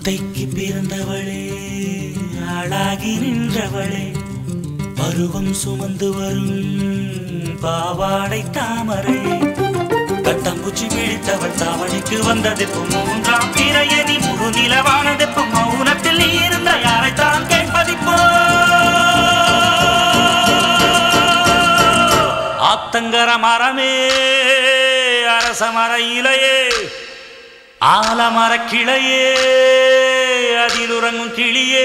அத்தைக்கு பிறந்தவளே ஆளாகி நின்றவளே பருவம் சுமந்து வரும் பாவாடை தாமரை கட்டம்பூச்சி பிடித்தவள் தாவணிக்கு வந்ததெப்பு மூன்றாம் பிறையணி முழு நிலவானதெப்பு மௌனத்தில் நீ இருந்த யாரைத்தான் கேட்பதிப்போ ஆத்தங்கர மரமே அரச மர இலையே ஆலமர கிளையே அதில் உறங்கும் கிளியே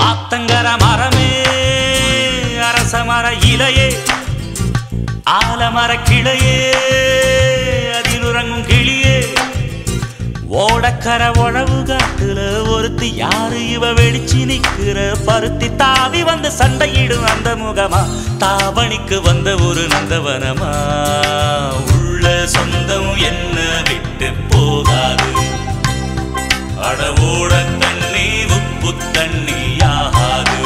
ஆத்தங்கர மரமே அரச மர இலையே ஆலமர கிளையே அதில் உறங்கும் கிளியே ஓடக்கர உழவு காட்டுல ஒருத்தி யாரு இவ வெளிச்சு நிக்கிற பருத்தி தாவி வந்து சண்டையிடும் அந்த முகமா தாவணிக்கு வந்த ஒரு நந்தவனமா உள்ள சொந்தம் என்ன விட்டு போகாது அடவோட தண்ணி உப்பு தண்ணி ஆகாது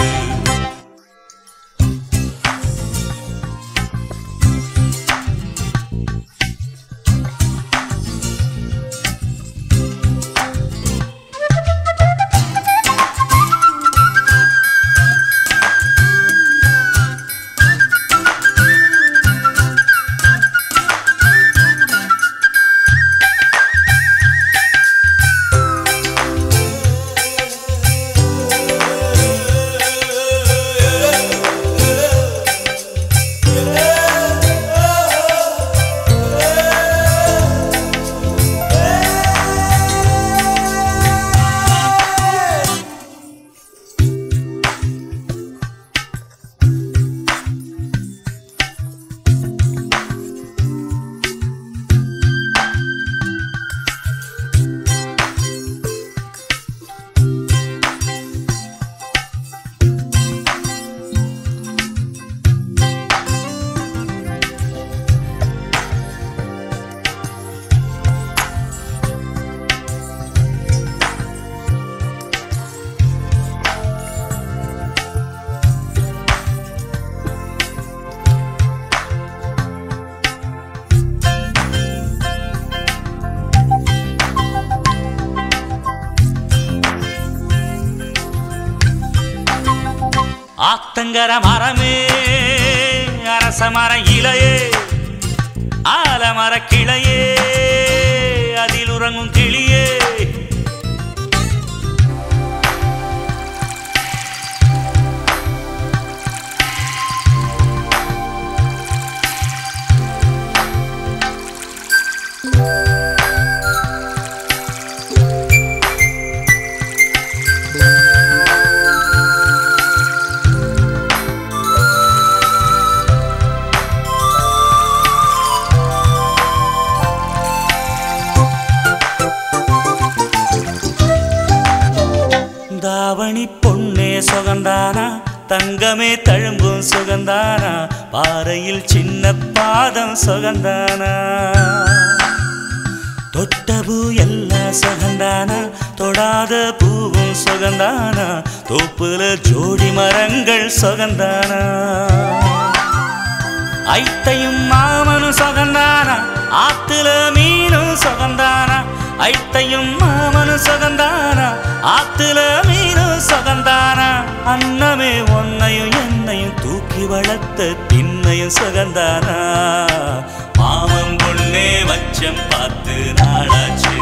ஆத்தங்கர மரமே அரச மர இலையே ஆலமர கிளையே அதில் உறங்கும் கிளியே தாவணி பொன்னே சுகந்தானா தங்கமே தழும்பும் சுகந்தானா பாறையில் சின்ன பாதம் சுகந்தானா தொட்ட பூ எல்லாம் சுகந்தானா தொடாத பூவும் சுகந்தானா தோப்புல ஜோடி மரங்கள் சுகந்தானா ஐத்தையும் மாமனும் சுகந்தானா ஆத்துல மீனும் சுகந்தானா ஐத்தையும் மாமனும் சுகந்தானா ஆத்துல மீனும் சுகந்தானா அன்னமே ஒன்னையும் என்னையும் தூக்கி வளர்த்த திண்ணையும் சுகந்தானா மாமன் பொண்ணே வச்சம் பார்த்து நாளாச்சு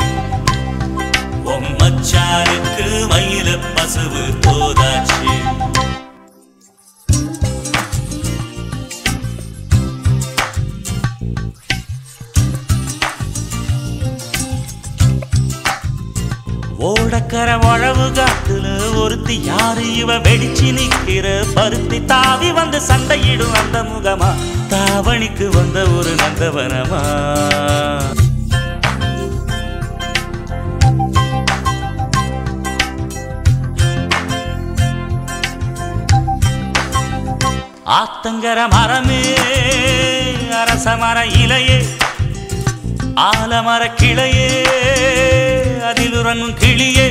மச்சானுக்கு மயில பசுவு தோதாச்சு ஓடக்கர உழவு காட்டுல ஒருத்தி யாரு இவ வெடிச்சு நிக்கிற பருத்தி தாவி வந்து சண்டையிடும் அந்த முகமா தாவணிக்கு வந்த ஒரு நந்தவனமா ஆத்தங்கர மரமே அரச மர இலையே ஆலமர கிளையே அதில் உறங்கும் கிளியே